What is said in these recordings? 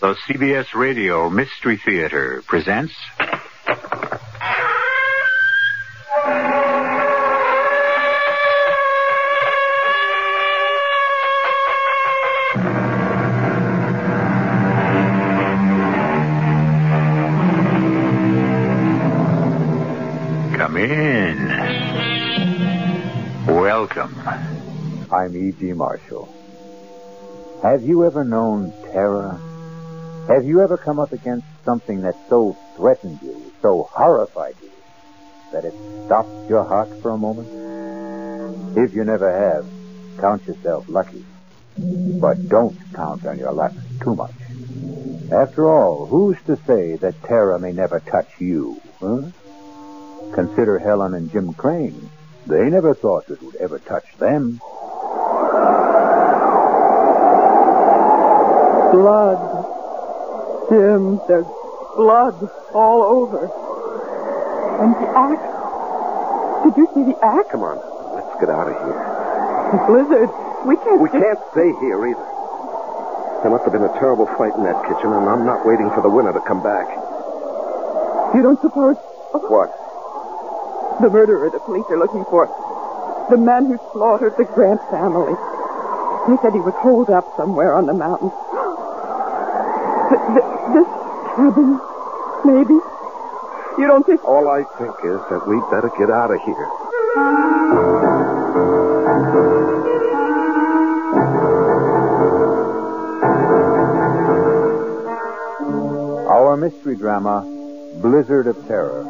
The CBS Radio Mystery Theater presents... Come in. Welcome. I'm E.G. Marshall. Have you ever known terror? Have you ever come up against something that so threatened you, so horrified you, that it stopped your heart for a moment? If you never have, count yourself lucky. But don't count on your luck too much. After all, who's to say that terror may never touch you, huh? Consider Helen and Jim Crane. They never thought it would ever touch them. Blood. Jim, there's blood all over. And the axe. Did you see the axe? Come on, let's get out of here. Blizzard, we can't stay here either. There must have been a terrible fight in that kitchen, and I'm not waiting for the winner to come back. You don't suppose... What? The murderer the police are looking for. The man who slaughtered the Grant family. They said he was holed up somewhere on the mountain. This cabin, maybe? You don't think... All I think is that we'd better get out of here. Our mystery drama, Blizzard of Terror,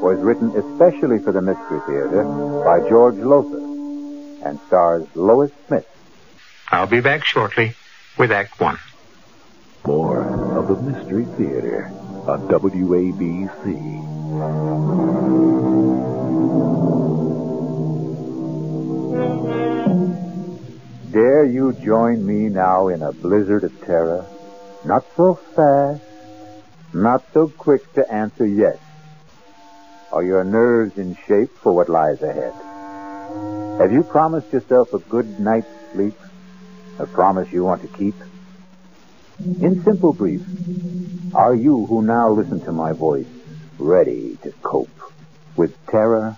was written especially for the Mystery Theater by George Lothar and stars Lois Smith. I'll be back shortly with Act One. More of the Mystery Theater on WABC. Dare you join me now in a blizzard of terror? Not so fast, not so quick to answer yes. Are your nerves in shape for what lies ahead? Have you promised yourself a good night's sleep? A promise you want to keep? In simple brief, are you who now listen to my voice ready to cope with terror?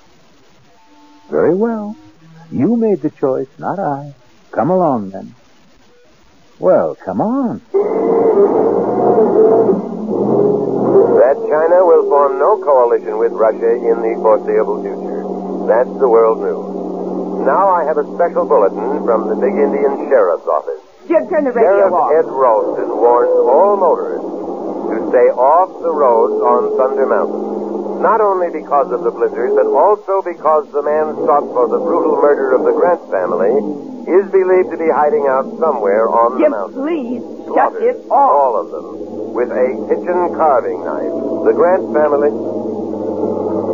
Very well. You made the choice, not I. Come along, then. Well, come on. That China will form no coalition with Russia in the foreseeable future. That's the world news. Now I have a special bulletin from the big Indian Sheriff's office. Jim, turn the radio Sheriff off. Ed Ralston warns all motorists to stay off the roads on Thunder Mountain. Not only because of the blizzard, but also because the man sought for the brutal murder of the Grant family is believed to be hiding out somewhere on Jim, the mountain. Please, shut Slaughtered, it off. all of them, with a kitchen carving knife. The Grant family...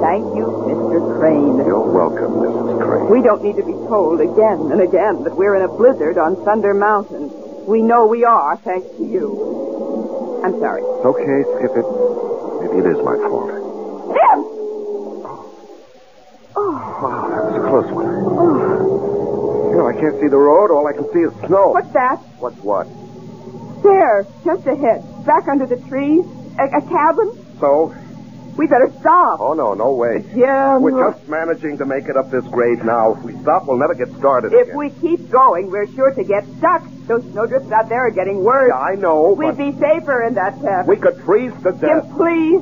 Thank you, Mr. Crane. You're welcome, Mrs. Crane. We don't need to be told again and again that we're in a blizzard on Thunder Mountain. We know we are, thanks to you. I'm sorry. Okay, skip it. Maybe it is my fault. Jim! Wow, that was a close one. I can't see the road. All I can see is snow. What's that? What's what? There, just ahead, back under the trees. A cabin? So? We better stop. Oh, no way. Jim. We're just managing to make it up this grade now. If we stop, we'll never get started If again. we keep going, we're sure to get stuck. Those snowdrifts out there are getting worse. Yeah, I know, We'd but be safer in that cabin. we could freeze to Jim, death. please,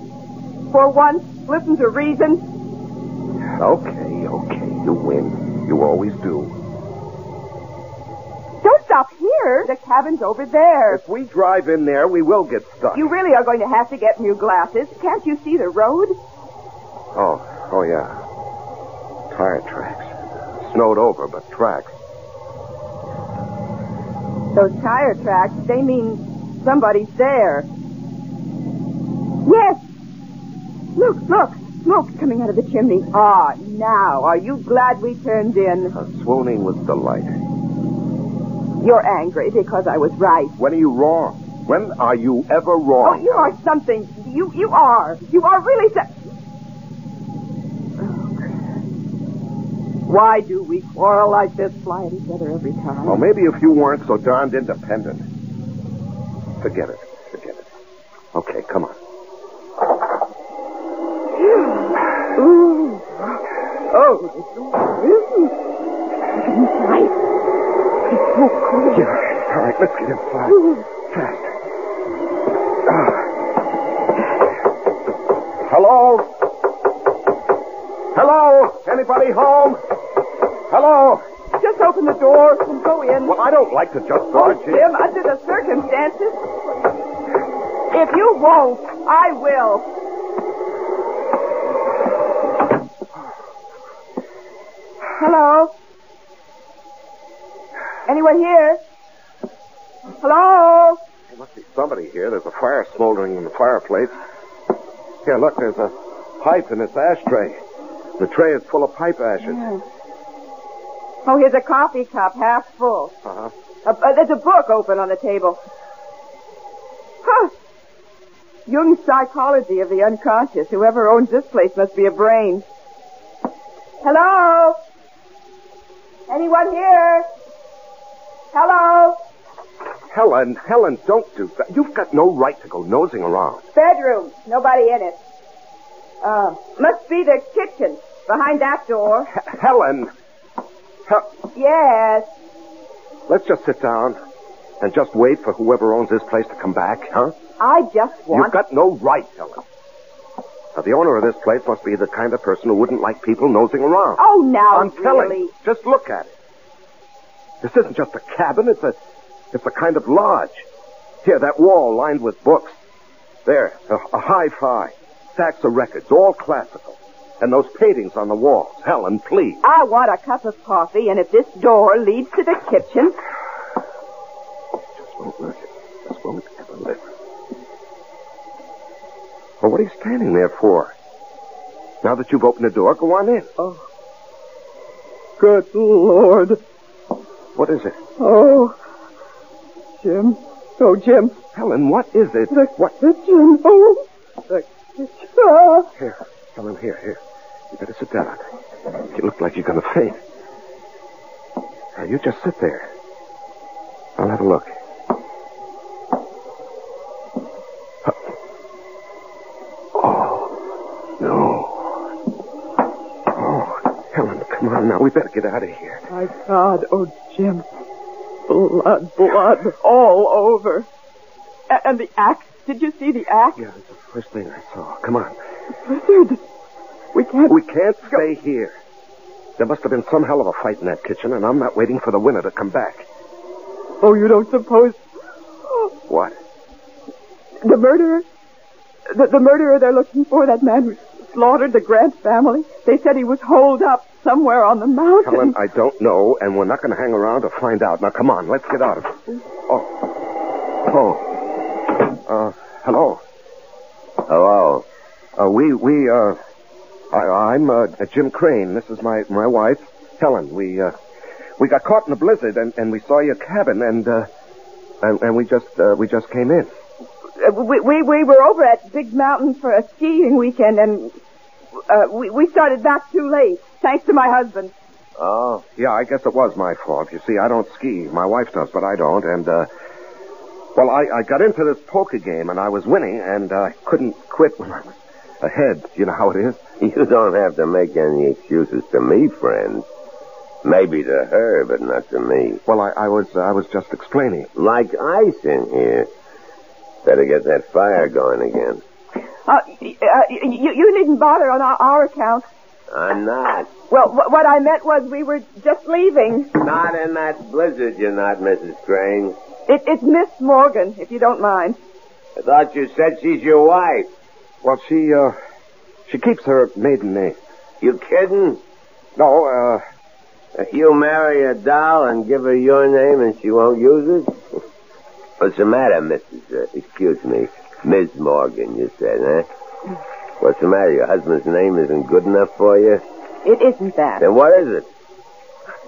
for once, listen to reason. Okay. You win. You always do. Don't stop here. The cabin's over there. If we drive in there, we will get stuck. You really are going to have to get new glasses. Can't you see the road? Oh, yeah. Tire tracks. Snowed over, but tracks. Those tire tracks, they mean somebody's there. Yes. Look. Smoke coming out of the chimney. Ah, now, are you glad we turned in? Swooning with delight. You're angry because I was right. When are you wrong? When are you ever wrong? Oh, you are something. You are. You are really Why do we quarrel like this, fly at each other every time? Well, maybe if you weren't so darned independent. Forget it. Okay, come on. Ooh. Oh, inside. It's so cool. Yeah, all right, let's get inside. Fast. Hello? Hello? Anybody home? Hello? Just open the door and go in. Well, I don't like to just barge in. Jim, under the circumstances. If you won't, I will. Hello? Anyone here? Hello? There must be somebody here. There's a fire smoldering in the fireplace. Here, look, there's a pipe in this ashtray. The tray is full of pipe ashes. Yeah. Oh, here's a coffee cup, half full. Uh-huh. There's a book open on the table. Huh. Jung's Psychology of the Unconscious. Whoever owns this place must be a brain. Hello? Anyone here? Hello? Helen, don't do that. You've got no right to go nosing around. Bedroom. Nobody in it. Must be the kitchen. Behind that door. Helen! Yes. Let's just sit down and just wait for whoever owns this place to come back, huh? I just want... You've got no right, Helen. Now, the owner of this place must be the kind of person who wouldn't like people nosing around. Oh, now, I'm telling really? you. Just look at it. This isn't just a cabin. It's a kind of lodge. Here, that wall lined with books. There, a hi-fi. Stacks of records, all classical. And those paintings on the walls. Helen, please. I want a cup of coffee, and if this door leads to the kitchen... Just won't ever listen. Well, what are you standing there for? Now that you've opened the door, go on in. Oh. Good Lord. What is it? Oh. Jim. Oh, Jim. Helen, what is it? The What? kitchen. Oh, the kitchen. Ah. Here, Helen, here. You better sit down. You look like you're going to faint. Now, you just sit there. I'll have a look. Oh, no. Oh, Helen, come on now. We better get out of here. My God. Oh, Jim. Blood all over. And the axe. Did you see the axe? Yeah, that's the first thing I saw. Come on. Blizzard. We can't Stay here. There must have been some hell of a fight in that kitchen, and I'm not waiting for the winner to come back. Oh, you don't suppose... What? The murderer? The murderer they're looking for, that man who slaughtered the Grant family? They said he was holed up somewhere on the mountain. Helen, I don't know, and we're not going to hang around to find out. Now, come on, let's get out of here. Hello. Hello. I'm Jim Crane. This is my wife, Helen. We got caught in a blizzard, and we saw your cabin, and we just came in. We were over at Big Mountain for a skiing weekend, and we started back too late, thanks to my husband. Oh? Yeah, I guess it was my fault. You see, I don't ski. My wife does, but I don't, and, well, I got into this poker game, and I was winning, and I couldn't quit when I was ahead. You know how it is? You don't have to make any excuses to me, friend. Maybe to her, but not to me. Well, I was just explaining. Like ice in here. Better get that fire going again. You needn't bother on our account. I'm not. Well, what I meant was we were just leaving. Not in that blizzard, you're not, Mrs. Crane. It's Miss Morgan, if you don't mind. I thought you said she's your wife. Well, she keeps her maiden name. You kidding? No, You marry a doll and give her your name and she won't use it? What's the matter, excuse me, Ms. Morgan, you said, eh? What's the matter? Your husband's name isn't good enough for you? It isn't that. Then what is it?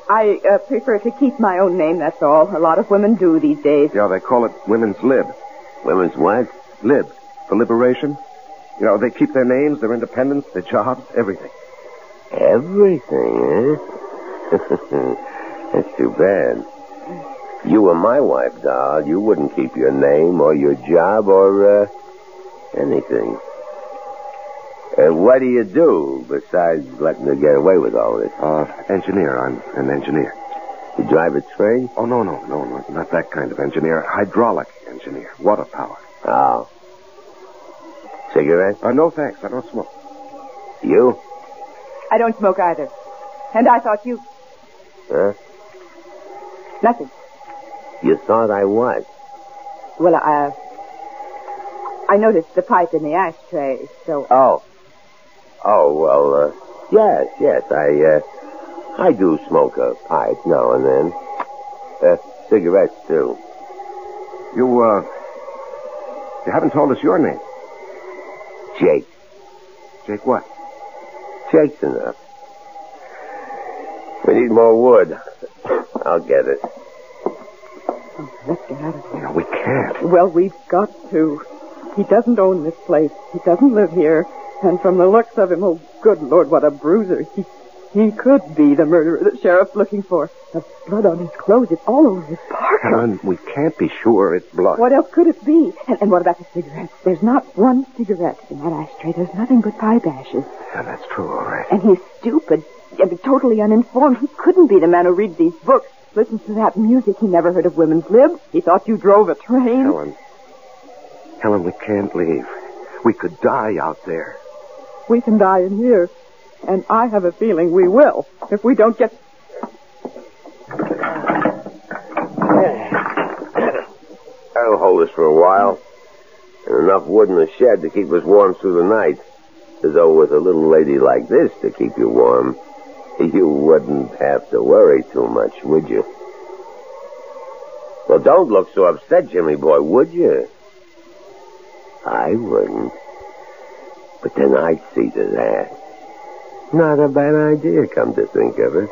I prefer to keep my own name, that's all. A lot of women do these days. Yeah, they call it women's lib. Women's what? Lib. For liberation. You know, they keep their names, their independence, their jobs, everything. Everything, eh? That's too bad. You were my wife, doll. You wouldn't keep your name or your job or Anything. What do you do besides letting her get away with all this? Engineer. I'm an engineer. You drive a train? Oh, no, not that kind of engineer. Hydraulic engineer. Water power. Oh. Cigarette? No, thanks. I don't smoke. You? I don't smoke either. And I thought you... Huh? Nothing. You thought I was? Well, I noticed the pipe in the ashtray, so... Yes. I do smoke a pipe now and then. Cigarettes, too. You haven't told us your name. Jake. Jake what? Jake's enough. We need more wood. I'll get it. Let's get out of here. No, we can't. Well, we've got to. He doesn't own this place. He doesn't live here. And from the looks of him, oh, good Lord, what a bruiser. He could be the murderer the sheriff's looking for. The blood on his clothes, it's all over his parka. Helen, we can't be sure it's blood. What else could it be? And what about the cigarettes? There's not one cigarette in that ashtray. There's nothing but pipe ashes. Yeah, that's true, all right. And he's stupid. Totally uninformed. He couldn't be the man who reads these books, listens to that music. He never heard of women's lib. He thought you drove a train. Helen, we can't leave. We could die out there. We can die in here. And I have a feeling we will, if we don't get... That'll hold us for a while. And enough wood in the shed to keep us warm through the night. As though with a little lady like this to keep you warm, you wouldn't have to worry too much, would you? Well, don't look so upset, Jimmy boy, would you? I wouldn't. But then I'd see to that. Not a bad idea, come to think of it.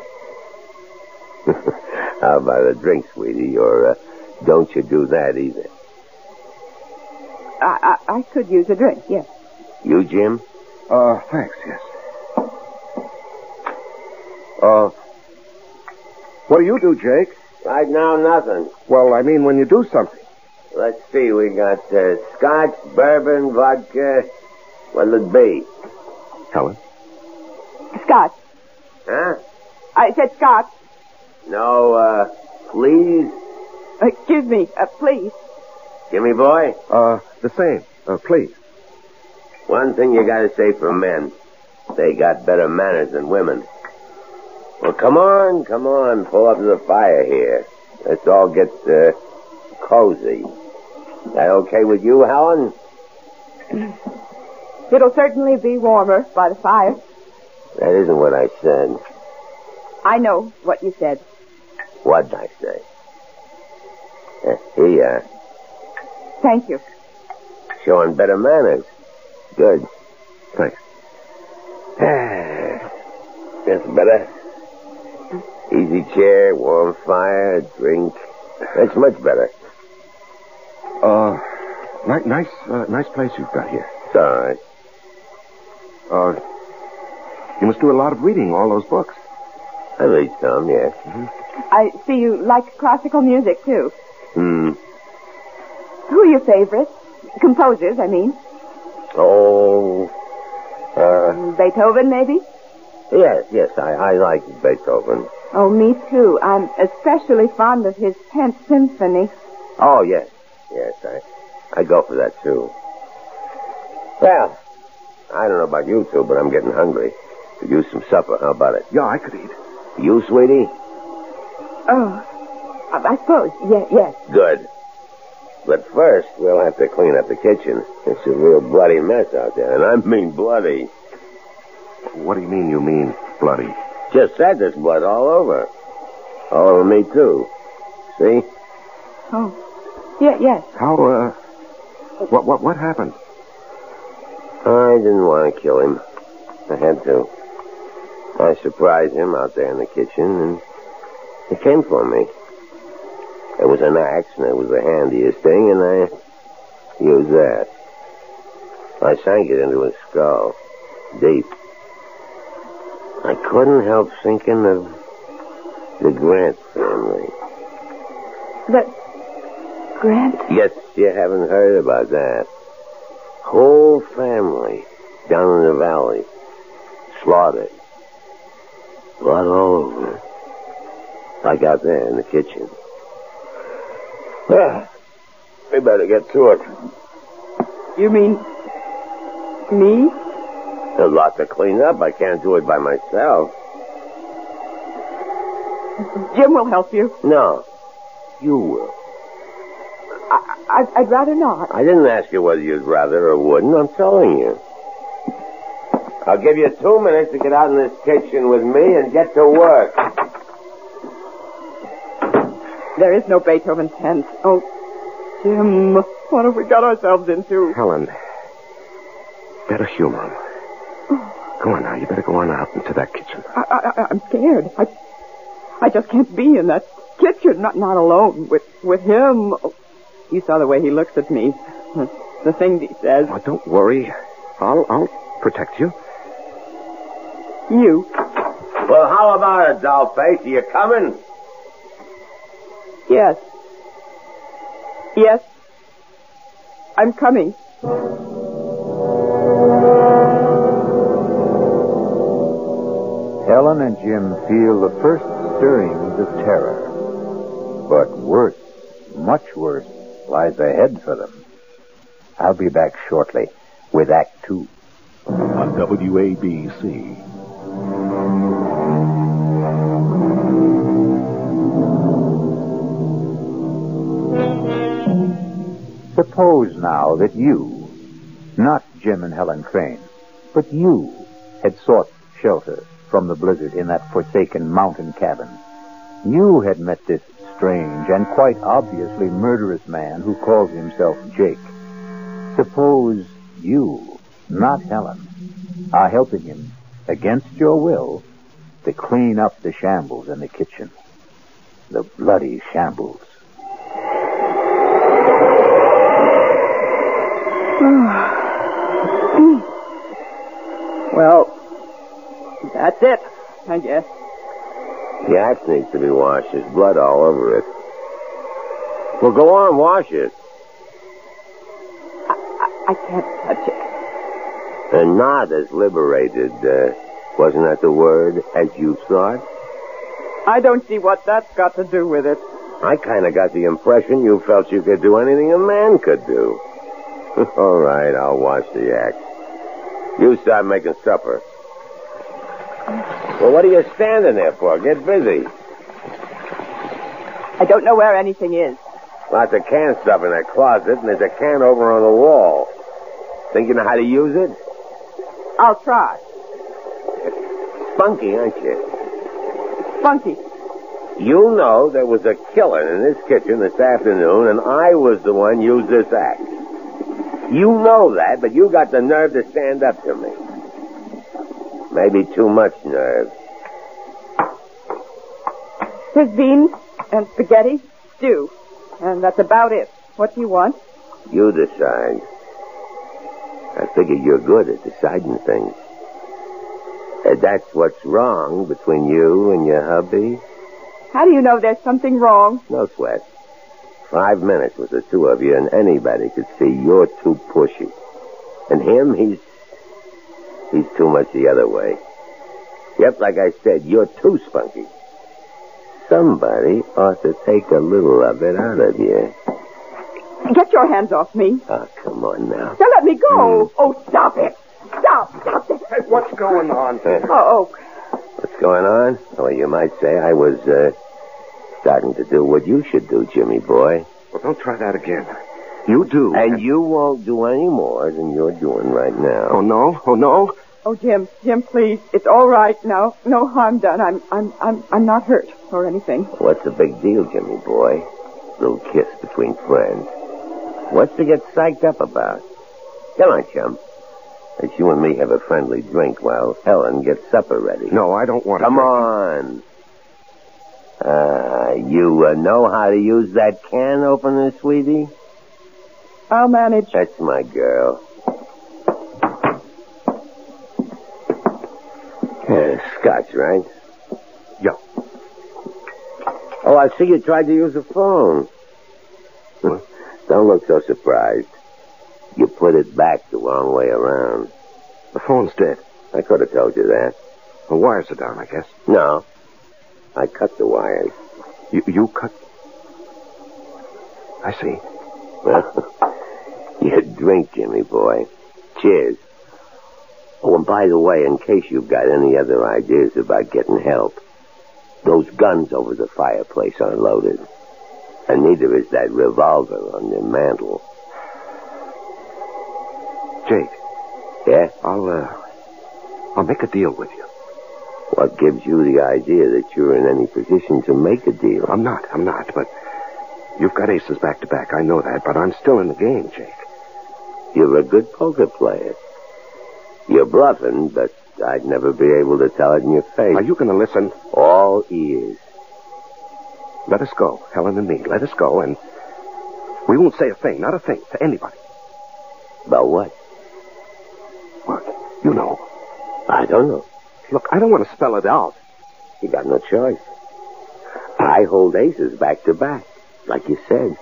How about a drink, sweetie? Or don't you do that either? I could use a drink, yes. You, Jim? Thanks, yes. What do you do, Jake? Right now, nothing. Well, I mean when you do something. Let's see, we got scotch, bourbon, vodka. What'll it be? Helen? Scotch. Huh? I said scotch. No, please? Excuse me, please. Jimmy boy? The same. Please. One thing you gotta say for men. They got better manners than women. Well, come on. Pull up to the fire here. Let's all get, cozy. That okay with you, Helen? It'll certainly be warmer by the fire. That isn't what I said. I know what you said. What'd I say? Here you are. Thank you. Showing better manners. Good. Thanks. That's better. Easy chair, warm fire, drink. That's much better. Nice place you've got here. It's all right. You must do a lot of reading, all those books. I read some, yes. Mm-hmm. I see you like classical music, too. Hmm. Who are your favorites? Composers, I mean. Beethoven, maybe? Yes, I like Beethoven. Oh, me too. I'm especially fond of his 10th Symphony. Oh, yes, I go for that, too. Well, I don't know about you two, but I'm getting hungry. Could use some supper. How about it? Yeah, I could eat. You, sweetie? Oh, I suppose. Yes. Good. But first, we'll have to clean up the kitchen. It's a real bloody mess out there, and I mean bloody. What do you mean bloody? Just said there's blood all over. All over me, too. See? Oh, yes. How, what happened? I didn't want to kill him. I had to. I surprised him out there in the kitchen, and he came for me. It was an axe, and it was the handiest thing, and I used that. I sank it into his skull, deep. I couldn't help thinking of the Grant family. The Grant? Yes, you haven't heard about that. Whole family down in the valley. Slaughtered. Blood all over it. Like out there in the kitchen. Well, we better get to it. You mean me? There's a lot to clean up. I can't do it by myself. Jim will help you. No. You will. I'd rather not. I didn't ask you whether you'd rather or wouldn't. I'm telling you. I'll give you 2 minutes to get out in this kitchen with me and get to work. There is no Beethoven tent. Oh, Jim, what have we got ourselves into? Helen, better humor him. Go on now. You better go on out into that kitchen. I'm scared. I just can't be in that kitchen, not alone with him. Oh, you saw the way he looks at me. The things he says. Oh, don't worry. I'll protect you. You? Well, how about it, dollface? Are you coming? Yes. Yes. I'm coming. Helen and Jim feel the first stirrings of terror. But worse, much worse, lies ahead for them. I'll be back shortly with Act 2. On WABC. Suppose now that you, not Jim and Helen Crane, but you had sought shelter from the blizzard in that forsaken mountain cabin. You had met this strange and quite obviously murderous man who calls himself Jake. Suppose you, not Helen, are helping him, against your will, to clean up the shambles in the kitchen. The bloody shambles. Well, that's it, I guess. The axe needs to be washed. There's blood all over it. Well, go on, wash it. I can't touch it. And not as liberated, wasn't that the word, as you thought? I don't see what that's got to do with it. I kind of got the impression you felt you could do anything a man could do. All right, I'll wash the axe. You start making supper. Well, what are you standing there for? Get busy. I don't know where anything is. Lots of canned stuff in that closet, and there's a can over on the wall. Think you know how to use it? I'll try. Spunky, aren't you? Spunky. You know there was a killing in this kitchen this afternoon, and I was the one used this axe. You know that, but you got the nerve to stand up to me. Maybe too much nerve. There's beans and spaghetti, stew, and that's about it. What do you want? You decide. I figure you're good at deciding things. That's what's wrong between you and your hubby? How do you know there's something wrong? No sweat. 5 minutes with the two of you, and anybody could see you're too pushy. And him, he's too much the other way. Yep, like I said, you're too spunky. Somebody ought to take a little of it out of you. Get your hands off me. Oh, come on now. Now let me go. Oh, stop it. Stop it. Hey, what's going on here? Oh. What's going on? Well, you might say I was, starting to do what you should do, Jimmy boy. Well, don't try that again. You do. And you won't do any more than you're doing right now. Oh, no? Oh, no? Oh, Jim, please. It's all right now. No harm done. I'm not hurt or anything. What's the big deal, Jimmy boy? Little kiss between friends. What's to get psyched up about? Come on, chum. Let's you and me have a friendly drink while Helen gets supper ready. No, I don't want to. Come on. You know how to use that can opener, sweetie? I'll manage. That's my girl. Scotch, right? Yeah. Oh, I see you tried to use the phone. Don't look so surprised. You put it back the wrong way around. The phone's dead. I could have told you that. The wires are down, I guess. No. I cut the wires. You cut... I see. Well, you drink, Jimmy boy. Cheers. Oh, and by the way, in case you've got any other ideas about getting help, those guns over the fireplace aren't loaded. And neither is that revolver on your mantel. Jake. Yeah? I'll make a deal with you. What gives you the idea that you're in any position to make a deal? I'm not, but you've got aces back to back. I know that, but I'm still in the game, Jake. You're a good poker player. You're bluffing, but I'd never be able to tell it in your face. Are you going to listen? All ears. Let us go, Helen and me. Let us go, and we won't say a thing, not a thing, to anybody. About what? What? You know. I don't know. Look, I don't want to spell it out. You got no choice. I hold aces back to back, like you said.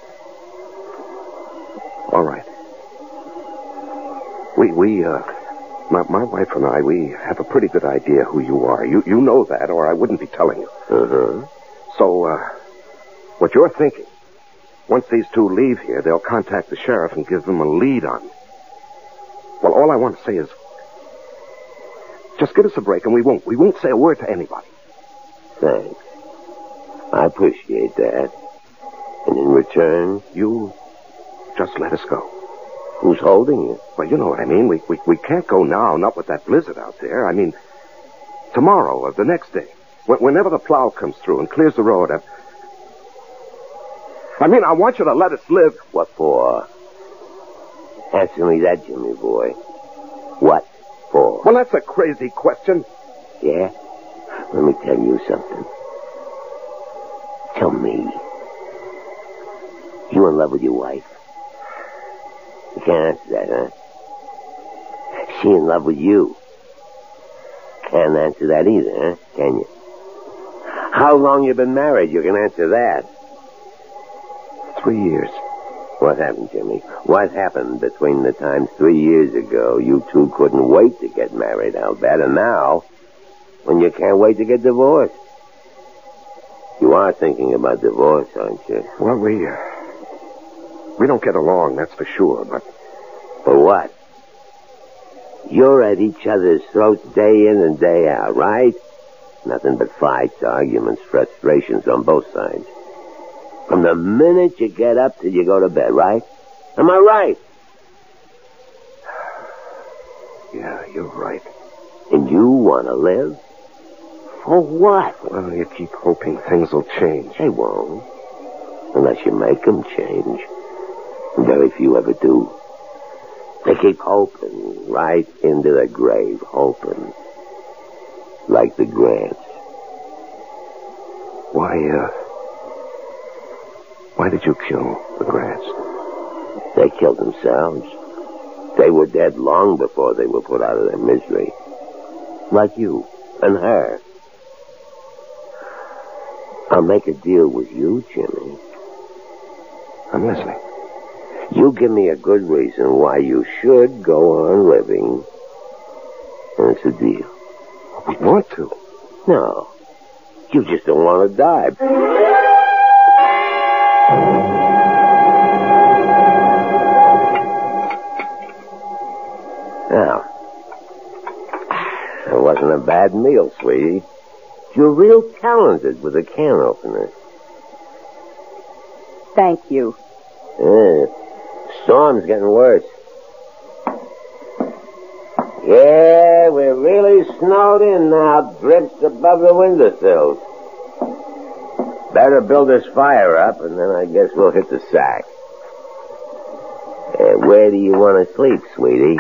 All right. My wife and I, we have a pretty good idea who you are. You know that, or I wouldn't be telling you. Uh-huh. So, what you're thinking, once these two leave here, they'll contact the sheriff and give them a lead on me. Well, all I want to say is, just give us a break, and we won't say a word to anybody. Thanks. I appreciate that. And in return, you just let us go. Who's holding you? Well, you know what I mean. We can't go now, not with that blizzard out there. I mean, tomorrow or the next day. Whenever the plow comes through and clears the road. I want you to let us live. What for? Answer me that, Jimmy boy. What for? Well, that's a crazy question. Yeah? Let me tell you something. Tell me. You in love with your wife? You can't answer that, huh? She in love with you? Can't answer that either, huh? Can you? How long you been married? You can answer that. 3 years. What happened, Jimmy? What happened between the time 3 years ago you two couldn't wait to get married, I'll bet, and now, when you can't wait to get divorced? You are thinking about divorce, aren't you? Well, we don't get along, that's for sure, but... For what? You're at each other's throats day in and day out, right? Nothing but fights, arguments, frustrations on both sides. From the minute you get up till you go to bed, right? Am I right? Yeah, you're right. And you want to live? For what? Well, you keep hoping things will change. They won't. Unless you make them change. Very few ever do. They keep hoping right into the grave, hoping. Like the Grants. Why did you kill the Grants? They killed themselves. They were dead long before they were put out of their misery. Like you and her. I'll make a deal with you, Jimmy. I'm listening. You give me a good reason why you should go on living. And it's a deal. We want to. No. You just don't want to die. Now, it wasn't a bad meal, sweetie. You're real talented with a can opener. Thank you. Storm's getting worse. Yeah, we're really snowed in now. Drifts above the windowsills. Better build this fire up, and then I guess we'll hit the sack. Where do you want to sleep, sweetie?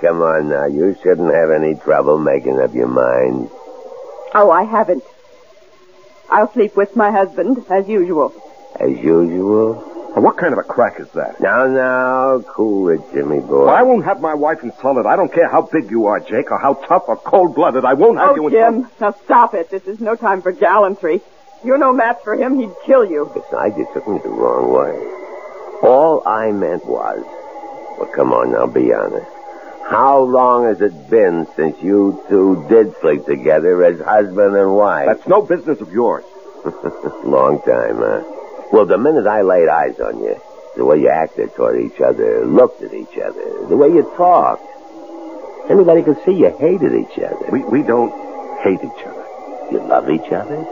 Come on now. You shouldn't have any trouble making up your mind. Oh, I haven't. I'll sleep with my husband, as usual. As usual? What kind of a crack is that? Now, cool it, Jimmy boy. Well, I won't have my wife insulted. I don't care how big you are, Jake, or how tough or cold-blooded. I won't have you insulted. Jim, now stop it. This is no time for gallantry. You're no match for him. He'd kill you. Besides, you took me the wrong way. All I meant was, well, come on now, be honest. How long has it been since you two did sleep together as husband and wife? That's no business of yours. Long time, huh? Well, the minute I laid eyes on you, the way you acted toward each other, looked at each other, the way you talked, anybody could see you hated each other. We don't hate each other. You love each other?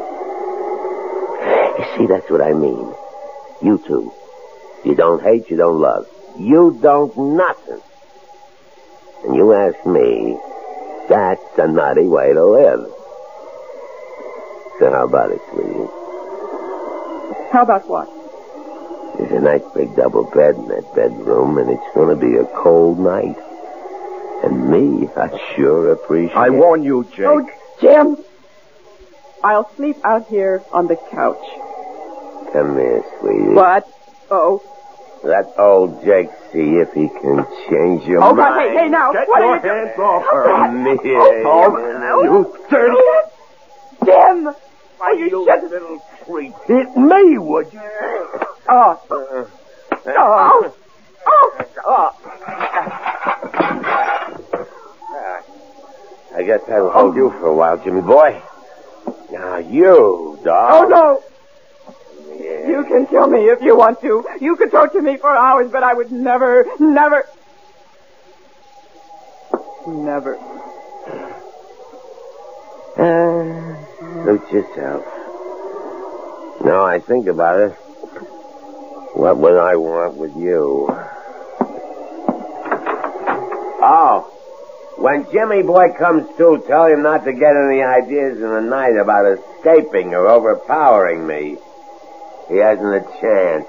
You see, that's what I mean. You two. You don't hate, you don't love. You don't nothing. And you ask me, that's a nutty way to live. So how about it, sweetie? How about what? There's a nice big double bed in that bedroom, and it's going to be a cold night. And me, I sure appreciate it. I warn you, Jake. Oh, Jim! I'll sleep out here on the couch. Come here, sweetie. What? Oh. Let old Jake see if he can change your Oh, mind. but hey, now, Get what your are you hands off her. Come here. You dirty... Jim! Oh, you shouldn't... little creep. Hit me, would you? Oh. Oh. Oh. I guess that'll hold you for a while, Jimmy boy. Now you, dog. Oh, no. Yeah. You can kill me if you want to. You could torture me for hours, but I would never... Suit yourself. No, I think about it. What would I want with you? Oh, when Jimmy boy comes to, tell him not to get any ideas in the night about escaping or overpowering me. He hasn't a chance.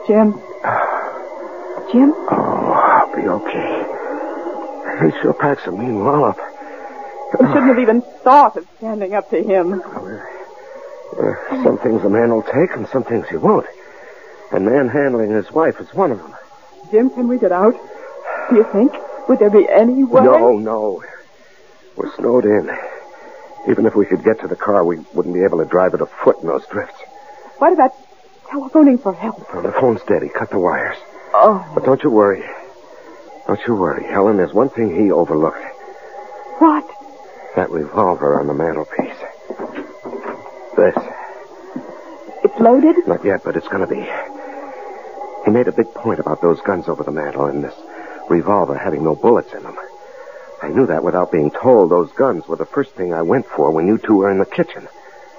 Jim? Jim? Oh, I'll be okay. He sure packs a mean wallop. You shouldn't have even thought of standing up to him. Some things a man will take and some things he won't. And manhandling his wife is one of them. Jim, can we get out? Do you think? Would there be any way? No. We're snowed in. Even if we could get to the car, we wouldn't be able to drive it afoot in those drifts. What about telephoning for help? Well, the phone's dead. He cut the wires. Oh. But don't you worry. Don't you worry, Helen. There's one thing he overlooked. What? That revolver on the mantelpiece. This. It's loaded? Not yet, but it's going to be. He made a big point about those guns over the mantel and this revolver having no bullets in them. I knew that without being told. Those guns were the first thing I went for when you two were in the kitchen.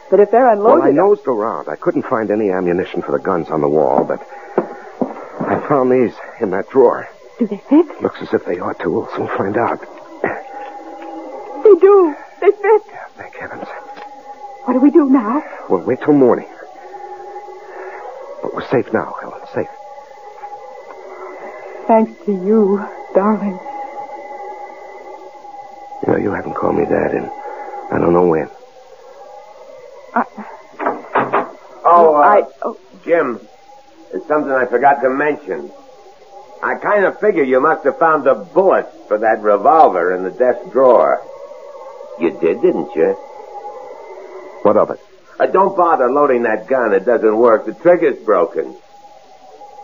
But if they're unloaded... Well, I nosed around. I couldn't find any ammunition for the guns on the wall, but I found these in that drawer. Do they fit? Looks as if they ought to. We'll soon find out. They do. They fit. Yeah, thank heavens. What do we do now? We'll wait till morning. But we're safe now, Helen. Safe. Thanks to you, darling. You know, you haven't called me that in I don't know when. Jim, there's something I forgot to mention. I kind of figure you must have found the bullets for that revolver in the desk drawer. You did, didn't you? What of it? Don't bother loading that gun. It doesn't work. The trigger's broken.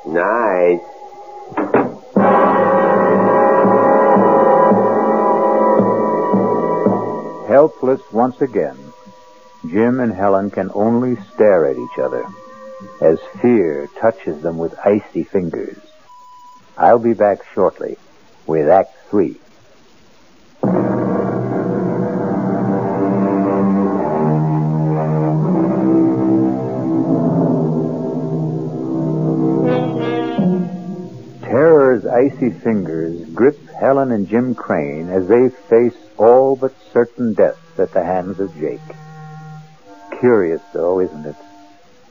Nice. Helpless once again, Jim and Helen can only stare at each other as fear touches them with icy fingers. I'll be back shortly with Act 3. Terror's icy fingers grip Helen and Jim Crane as they face all but certain death at the hands of Jake. Curious, though, isn't it?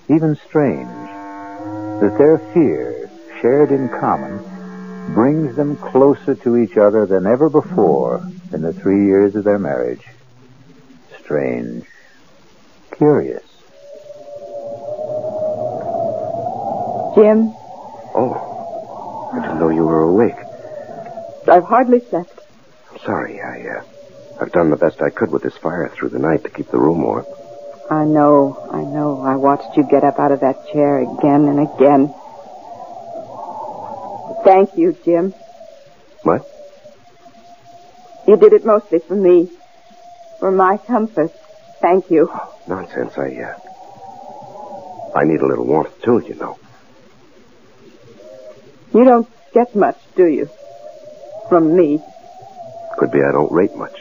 Even strange that their fear, shared in common, brings them closer to each other than ever before in the 3 years of their marriage. Strange. Curious. Jim, Oh, I didn't know you were awake. I've hardly slept. I'm sorry. I've done the best I could with this fire through the night to keep the room warm. I know. I watched you get up out of that chair again and again. Thank you, Jim. What? You did it mostly for me. For my comfort. Thank you. Oh, nonsense. I need a little warmth, too, you know. You don't get much, do you? From me. Could be I don't rate much.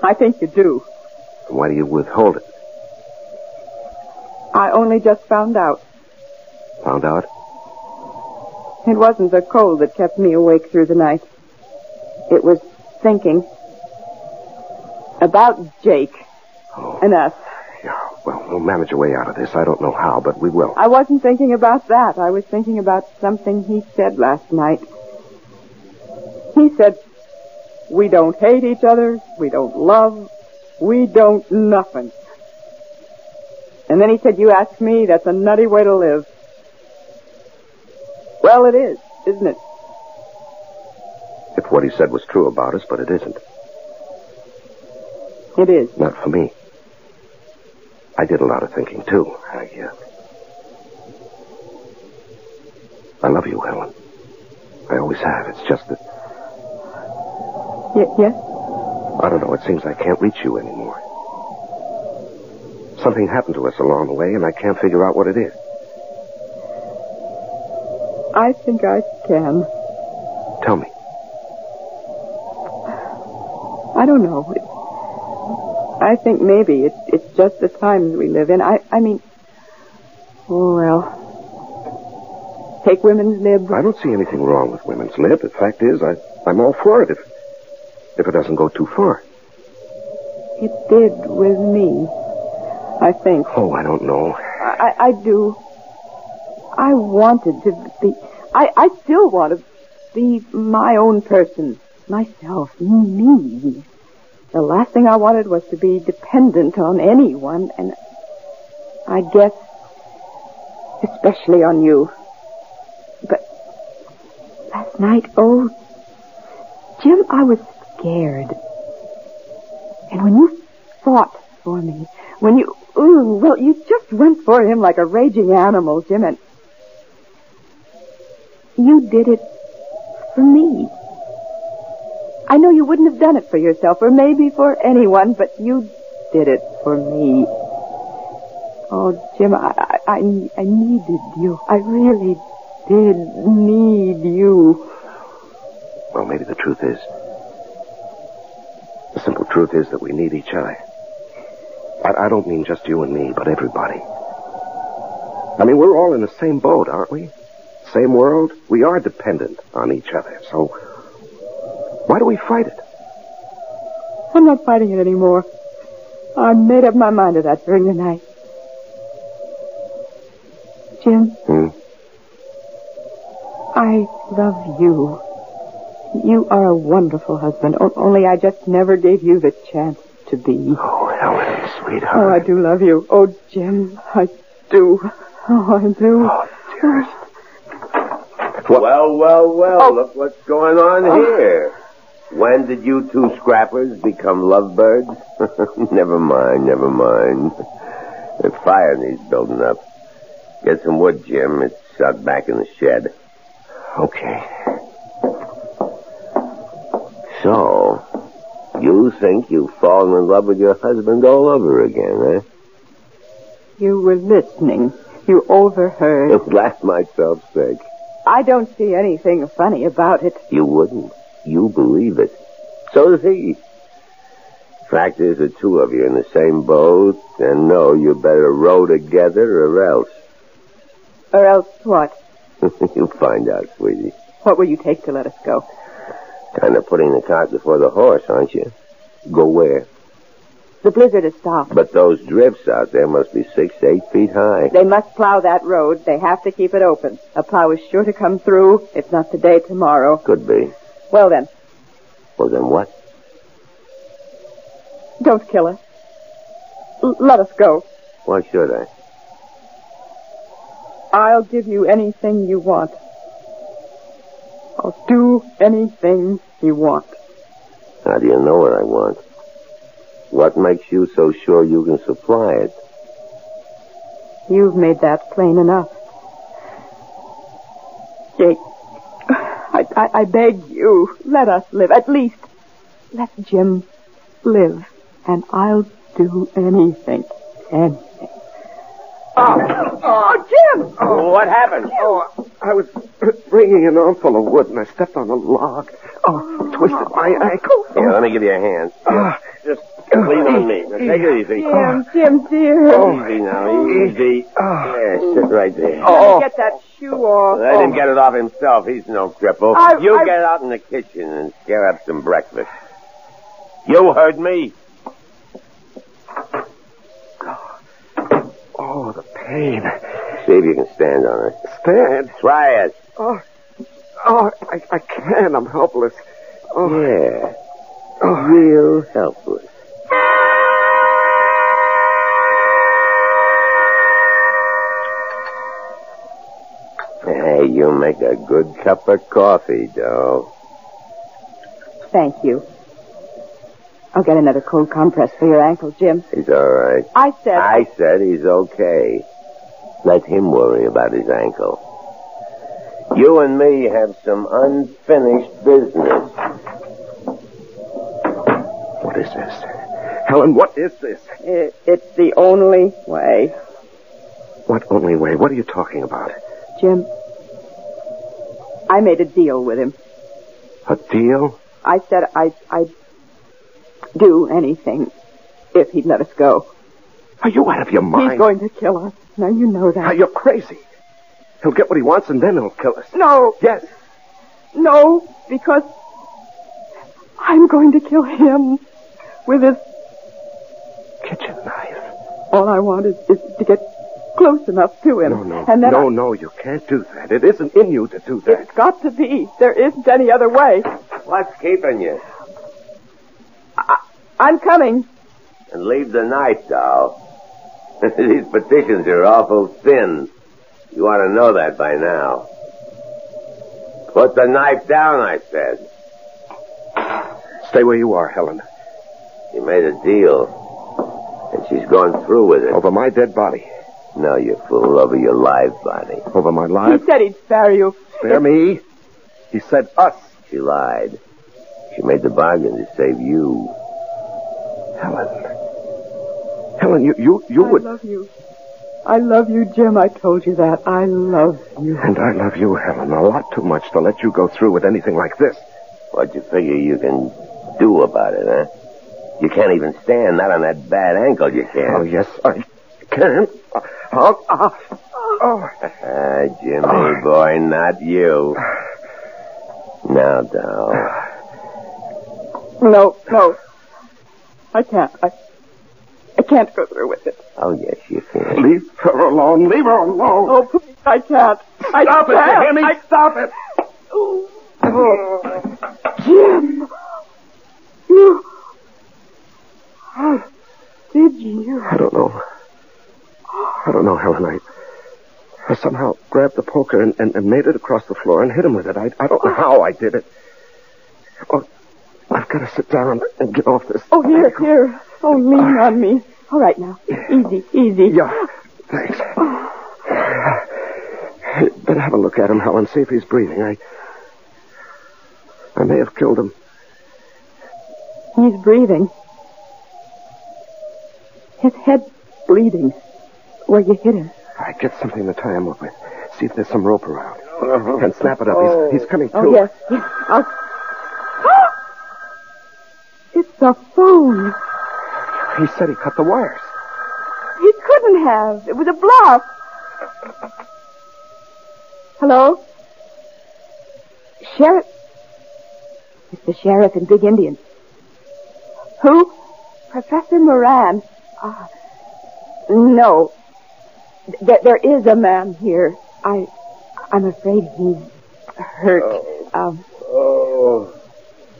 I think you do. Why do you withhold it? I only just found out. Found out? It wasn't the cold that kept me awake through the night. It was thinking about Jake and us. Yeah, well, we'll manage a way out of this. I don't know how, but we will. I wasn't thinking about that. I was thinking about something he said last night. He said, we don't hate each other, we don't love, we don't nothing. And then he said, you ask me, that's a nutty way to live. Well, it is, isn't it? If what he said was true about us, but it isn't. It is. Not for me. I did a lot of thinking, too. I love you, Helen. I always have. It's just that... Yes? I don't know. It seems I can't reach you anymore. Something happened to us along the way, and I can't figure out what it is. I think I can. Tell me. I don't know. I think maybe it's just the times we live in. I mean, oh, well, take women's lib. I don't see anything wrong with women's lib. The fact is, I'm all for it if it doesn't go too far. It did with me, I think. Oh, I don't know. I do. I wanted to be... I still want to be my own person. Myself. Me. The last thing I wanted was to be dependent on anyone, and I guess especially on you. But last night, oh, Jim, I was scared. And when you fought for me, when you, you just went for him like a raging animal, Jim, and you did it for me. I know you wouldn't have done it for yourself, or maybe for anyone, but you did it for me. Oh, Jim, I needed you. I really did need you. Well, maybe the truth is... The simple truth is that we need each other. I don't mean just you and me, but everybody. I mean, we're all in the same boat, aren't we? Same world. We are dependent on each other, so... Why do we fight it? I'm not fighting it anymore. I made up my mind to that during the night. Jim? I love you. You are a wonderful husband, only I just never gave you the chance to be. Oh, Helen, sweetheart. Oh, I do love you. Oh, Jim, I do. Oh, I do. Oh, dearest. Well, look what's going on here. When did you two scrappers become lovebirds? Never mind. The fire needs building up. Get some wood, Jim. It's out back in the shed. Okay. So, you think you've fallen in love with your husband all over again, eh? You were listening. You overheard. Blast myself sick. I don't see anything funny about it. You wouldn't. You believe it. So does he. Fact is, the two of you in the same boat, and no, you better row together or else. Or else what? You'll find out, sweetie. What will you take to let us go? Kind of putting the cart before the horse, aren't you? Go where? The blizzard has stopped. But those drifts out there must be 6 to 8 feet high. They must plow that road. They have to keep it open. A plow is sure to come through, if not today, tomorrow. Could be. Well, then. Well, then what? Don't kill us. Let us go. Why should I? I'll give you anything you want. I'll do anything you want. How do you know what I want? What makes you so sure you can supply it? You've made that plain enough. Jake, I beg you, let us live. At least, let Jim live. And I'll do anything. Anything. Oh, Jim! Oh, what happened? Oh, I was bringing an armful of wood and I stepped on a log. Oh, twisted my ankle. Here, let me give you a hand. Just lean on me. Now, take it easy. Jim, dear. Easy now, easy. Yeah, sit right there. Let me get that shoe off. Let him get it off himself. He's no cripple. You get out in the kitchen and scare up some breakfast. You heard me. Oh, the pain. See if you can stand on it. Stand? Try it. I can't. I'm helpless. Yeah. Real helpless. Hey, you make a good cup of coffee, Doe. Thank you. I'll get another cold compress for your ankle, Jim. He's all right. I said he's okay. Let him worry about his ankle. You and me have some unfinished business. What is this? Helen, what is this? It's the only way. What only way? What are you talking about? Jim, I made a deal with him. A deal? I said I'd do anything if he'd let us go. Are you out of your mind? He's going to kill us. Now, you know that. You're crazy. He'll get what he wants and then he'll kill us. No. Yes. No, because I'm going to kill him with this kitchen knife. All I want is to get close enough to him. No. And then No, you can't do that. It isn't in you to do that. It's got to be. There isn't any other way. What's keeping you? I'm coming. And leave the knife, Doll. These petitions are awful thin. You ought to know that by now. Put the knife down, I said. Stay where you are, Helen. You made a deal. And she's going through with it. Over my dead body. No, you fool. Over your live body. Over my live? He said he'd spare you. Spare me? He said us. She lied. She made the bargain to save you. Helen, you would... I love you. I love you, Jim. I told you that. I love you. And I love you, Helen, a lot too much to let you go through with anything like this. What you figure you can do about it, huh? You can't even stand, not on that bad ankle you can't. Oh, yes, I can. Jimmy, boy, not you. Now, Doll. No. I can't. I can't go through with it. Oh, yes, you can. Leave her alone. Leave her alone. Oh, please, I can't. Stop it, you hear me? Stop it. Jim. You... How did you? I don't know, Helen. I somehow grabbed the poker and made it across the floor and hit him with it. I don't know how I did it. Oh, I've got to sit down and get off this. Oh, here. Oh, lean on me. All right, now. Easy. Yeah, thanks. Better have a look at him, Helen, see if he's breathing. I may have killed him. He's breathing. His head's bleeding. Where you hit him. I get something to tie him up with. See if there's some rope around. And snap it up. He's coming to. Oh, yes. It's a phone. He said he cut the wires. He couldn't have. It was a bluff. Hello? Sheriff? It's the sheriff in Big Indian. Who? Professor Moran. No. There is a man here. I'm afraid he's hurt.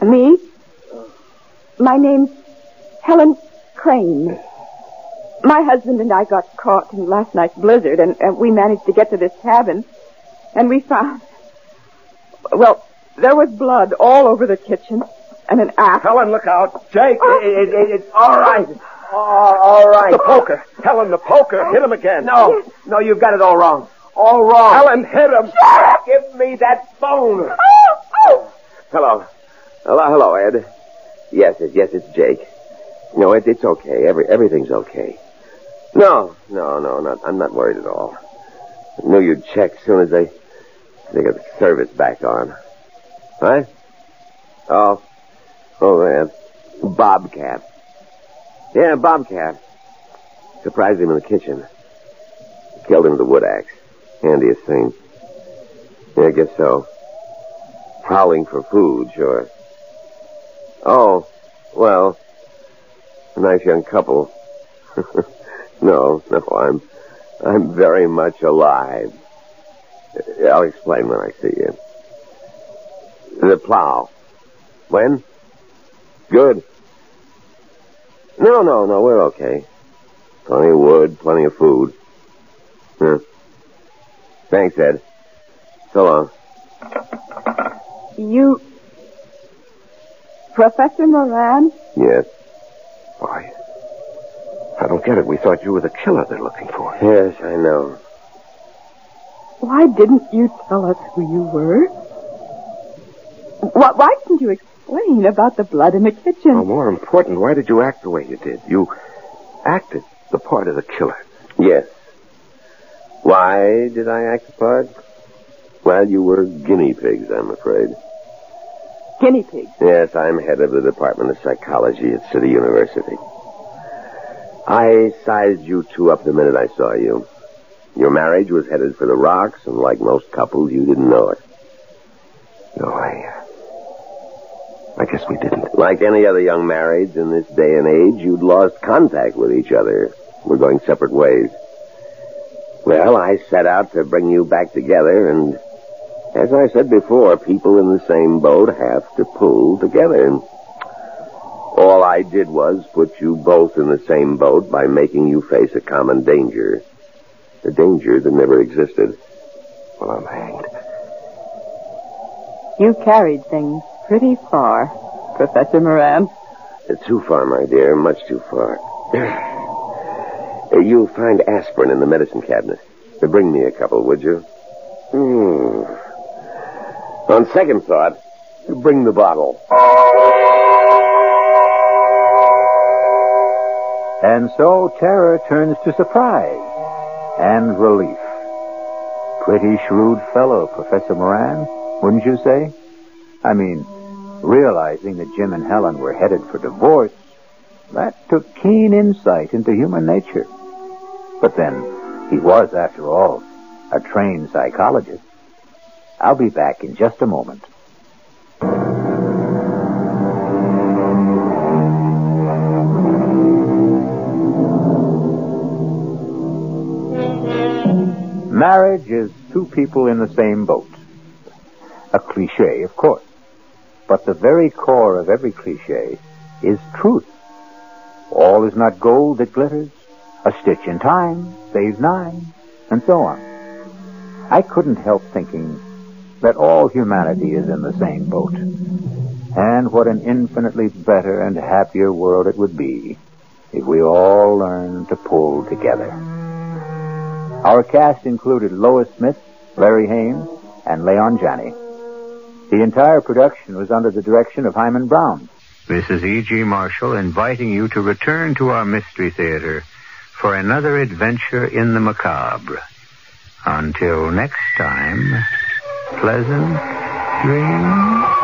Me? My name's Helen Crane. My husband and I got caught in last night's blizzard, and we managed to get to this cabin, and we found... Well, there was blood all over the kitchen, and an axe. Helen, look out. Jake. It's all right. All right. The poker. Helen, the poker. Hit him again. No, you've got it all wrong. All wrong. Helen, hit him. Give me that phone. Hello, Ed. Yes, it's Jake. No, it's okay. Everything's okay. No, I'm not worried at all. I knew you'd check as soon as they got the service back on. What? Oh, man. Bobcat. Yeah, Bobcat. Surprised him in the kitchen. Killed him with a wood axe. Handiest thing. Yeah, I guess so. Prowling for food, sure. Oh, well, a nice young couple. No, I'm very much alive. I'll explain when I see you. The plow. When? Good. No, we're okay. Plenty of wood, plenty of food. Thanks, Ed. So long. You... Professor Moran? Yes. Why? I don't get it. We thought you were the killer they're looking for. Yes, I know. Why didn't you tell us who you were? Why didn't you explain about the blood in the kitchen? Well, more important, why did you act the way you did? You acted the part of the killer. Yes. Why did I act the part? Well, you were guinea pigs, I'm afraid. Guinea pigs? Yes, I'm head of the Department of Psychology at City University. I sized you two up the minute I saw you. Your marriage was headed for the rocks, and like most couples, you didn't know it. No, I guess we didn't. Like any other young marrieds in this day and age, you'd lost contact with each other. We're going separate ways. Well, I set out to bring you back together, and as I said before, people in the same boat have to pull together. All I did was put you both in the same boat by making you face a common danger. A danger that never existed. Well, I'm hanged. You carried things pretty far, Professor Moran. Too far, my dear, much too far. You'll find aspirin in the medicine cabinet. Bring me a couple, would you? On second thought, bring the bottle. And so terror turns to surprise and relief. Pretty shrewd fellow, Professor Moran, wouldn't you say? I mean, realizing that Jim and Helen were headed for divorce, that took keen insight into human nature. But then, he was, after all, a trained psychologist. I'll be back in just a moment. Marriage is two people in the same boat. A cliche, of course. But the very core of every cliche is truth. All is not gold that glitters. A stitch in time saves 9, and so on. I couldn't help thinking that all humanity is in the same boat. And what an infinitely better and happier world it would be if we all learned to pull together. Our cast included Lois Smith, Larry Hames, and Leon Janney. The entire production was under the direction of Hyman Brown. This is E.G. Marshall inviting you to return to our Mystery Theater for another adventure in the macabre. Until next time, pleasant dreams.